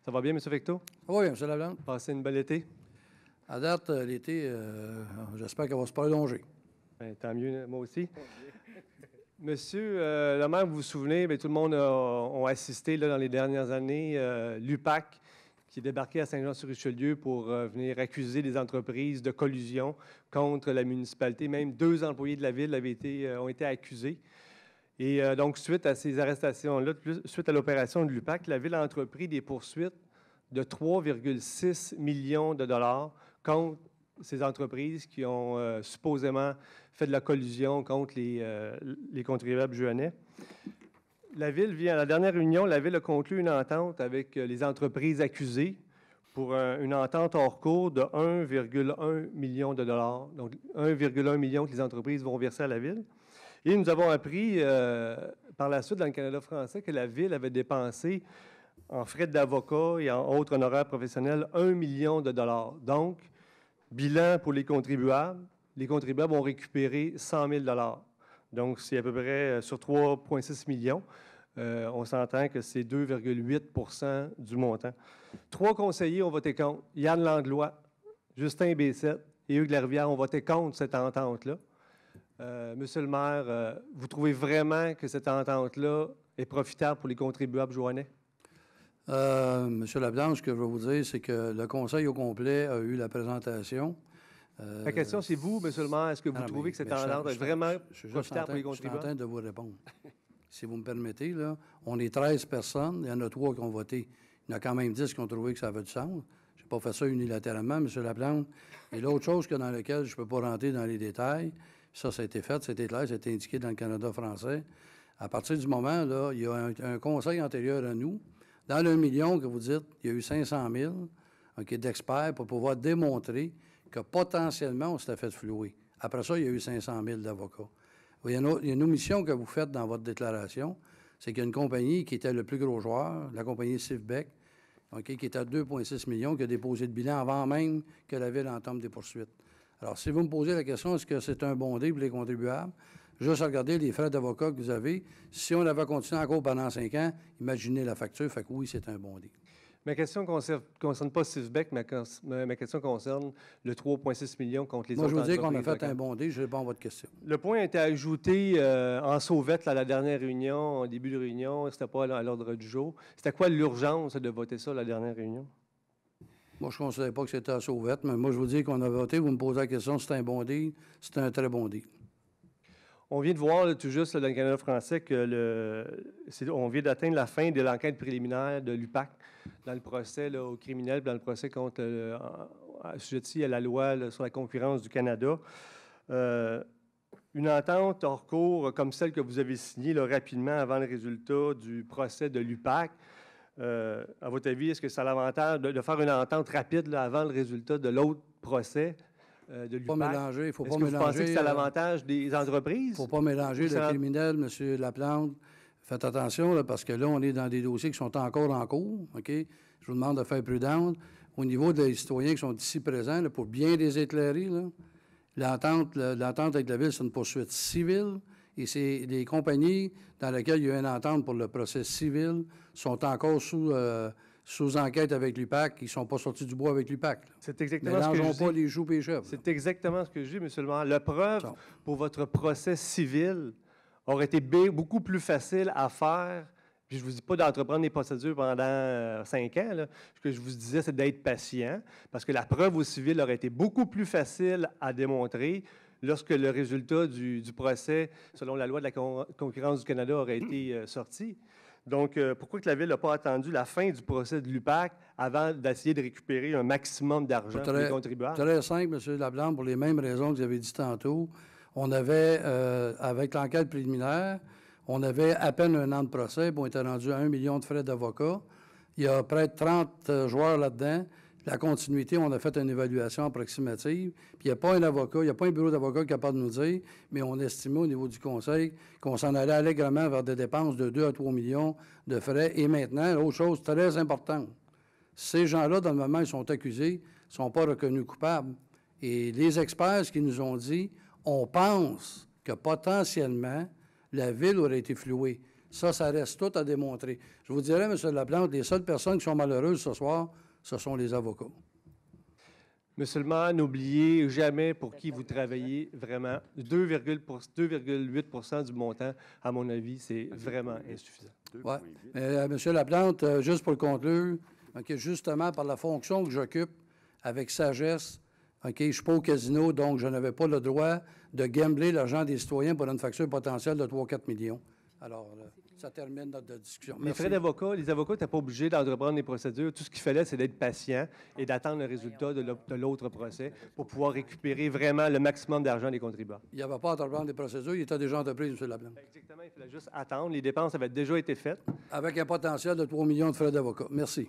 Ça va bien, M. Vecto? Oui, M. Laplante. Passez une belle été? À date, l'été, j'espère qu'elle va se prolonger. Bien, tant mieux, moi aussi. Monsieur le maire, vous vous souvenez, bien, tout le monde a assisté là, dans les dernières années, l'UPAC qui est débarqué à Saint-Jean-sur-Richelieu pour venir accuser des entreprises de collusion contre la municipalité. Même 2 employés de la ville ont été accusés. Et donc, suite à ces arrestations-là, suite à l'opération de l'UPAC, la ville a entrepris des poursuites de 3,6 millions de dollars contre ces entreprises qui ont supposément fait de la collusion contre les contribuables juanais. La ville à la dernière réunion, la ville a conclu une entente avec les entreprises accusées pour une entente hors cours de 1,1 million de dollars. Donc, 1,1 million que les entreprises vont verser à la ville. Et nous avons appris par la suite dans le Canada français que la ville avait dépensé en frais d'avocat et en autres honoraires professionnels 1 million de dollars. Donc, bilan pour les contribuables ont récupéré 100 000 dollars. Donc, c'est à peu près sur 3,6 millions. On s'entend que c'est 2,8 du montant. 3 conseillers ont voté contre. Yann Landlois, Justin Bessette et Hugues Larivière ont voté contre cette entente-là. Monsieur le maire, vous trouvez vraiment que cette entente-là est profitable pour les contribuables joannais? Monsieur Laplante, ce que je vais vous dire, c'est que le conseil au complet a eu la présentation. La question, c'est vous, Monsieur le maire, est-ce que vous trouvez que cette entente est vraiment profitable pour les contribuables? Je suis en train de vous répondre. Si vous me permettez, là, on est 13 personnes, il y en a 3 qui ont voté. Il y en a quand même 10 qui ont trouvé que ça avait du sens. Je n'ai pas fait ça unilatéralement, M. Laplante. Et l'autre chose dans laquelle je ne peux pas rentrer dans les détails, ça a été fait, c'était clair, c'était indiqué dans le Canada français. À partir du moment, là, il y a un conseil antérieur à nous. Dans le 1 million que vous dites, il y a eu 500 000 d'experts pour pouvoir démontrer que potentiellement, on s'était fait flouer. Après ça, il y a eu 500 000 d'avocats. Il y a une omission que vous faites dans votre déclaration, c'est qu'il y a une compagnie qui était le plus gros joueur, la compagnie Sifbeck, qui était à 2,6 millions, qui a déposé le bilan avant même que la ville entame des poursuites. Alors, si vous me posez la question, est-ce que c'est un bon deal pour les contribuables? Juste regarder les frais d'avocat que vous avez. Si on avait continué encore pendant 5 ans, imaginez la facture. Fait que oui, c'est un bon deal. Ma question ne concerne pas Sifbeck, ma question concerne le 3,6 millions contre les autres entreprises. Moi, je vous dis qu'on a fait un bon deal. Je réponds à votre question. Le point a été ajouté en sauvette à la dernière réunion, au début de réunion. C'était pas à l'ordre du jour. C'était quoi l'urgence de voter ça à la dernière réunion? Moi, je ne considère pas que c'était à sauvette, mais moi, je vous dis qu'on a voté. Vous me posez la question, c'est un bon deal. C'est un très bon deal. On vient de voir là, tout juste là, dans le Canada français on vient d'atteindre la fin de l'enquête préliminaire de l'UPAC dans le procès là, au criminel, dans le procès contre assujetti à la loi là, sur la concurrence du Canada. Une entente hors cours comme celle que vous avez signée là, rapidement avant le résultat du procès de l'UPAC. À votre avis, est-ce que ça a l'avantage de faire une entente rapide là, avant le résultat de l'autre procès? De l'UPAC. Il ne faut pas mélanger. Est-ce que vous pensez que c'est à l'avantage des entreprises? Il ne faut pas mélanger le criminel, M. Laplante. Faites attention, là, parce que là, on est dans des dossiers qui sont encore en cours. OK? Je vous demande de faire prudence. Au niveau des citoyens qui sont ici présents, là, pour bien les éclairer, l'entente avec la Ville, c'est une poursuite civile. Et c'est les compagnies dans lesquelles il y a une entente pour le procès civil sont encore sous enquête avec l'UPAC, qui ne sont pas sortis du bois avec l'UPAC. C'est exactement ce que je dis. pas les choux et les chèvres. C'est exactement ce que je dis, M. le maire. La preuve pour votre procès civil aurait été beaucoup plus facile à faire. Puis je ne vous dis pas d'entreprendre des procédures pendant 5 ans. Là. Ce que je vous disais, c'est d'être patient, parce que la preuve au civil aurait été beaucoup plus facile à démontrer lorsque le résultat du procès, selon la loi de la concurrence du Canada, aurait été sorti. Donc, pourquoi que la Ville n'a pas attendu la fin du procès de l'UPAC avant d'essayer de récupérer un maximum d'argent pour les contribuables? Très simple, M. Laplante, pour les mêmes raisons que vous avez dit tantôt. On avait, avec l'enquête préliminaire, on avait à peine 1 an de procès, puis on était rendu à 1 million de frais d'avocat. Il y a près de 30 joueurs là-dedans. La continuité, on a fait une évaluation approximative. Puis il n'y a pas un avocat, il n'y a pas un bureau d'avocat capable de nous dire, mais on estimait au niveau du conseil qu'on s'en allait allègrement vers des dépenses de 2 à 3 millions de frais. Et maintenant, autre chose très importante, ces gens-là, dans le moment où ils sont accusés, ne sont pas reconnus coupables. Et les experts, ce qu'ils nous ont dit, on pense que potentiellement, la Ville aurait été flouée. Ça reste tout à démontrer. Je vous dirais, M. Laplante, les seules personnes qui sont malheureuses ce soir, ce sont les avocats. Monsieur le maire, n'oubliez jamais pour qui vous travaillez vraiment. 2,8 du montant, à mon avis, c'est vraiment insuffisant. Oui. M. Laplante, juste pour conclure, OK, justement, par la fonction que j'occupe, avec sagesse, OK, je ne suis pas au casino, donc je n'avais pas le droit de gambler l'argent des citoyens pour une facture potentielle de 3-4 millions. Alors, ça termine notre discussion. Les frais d'avocat, les avocats n'étaient pas obligés d'entreprendre les procédures. Tout ce qu'il fallait, c'est d'être patient et d'attendre le résultat de l'autre procès pour pouvoir récupérer vraiment le maximum d'argent des contribuables. Il n'y avait pas à entreprendre des procédures, il était déjà entrepris, M. Laplante. Exactement, il fallait juste attendre. Les dépenses avaient déjà été faites. Avec un potentiel de 3 millions de frais d'avocat. Merci.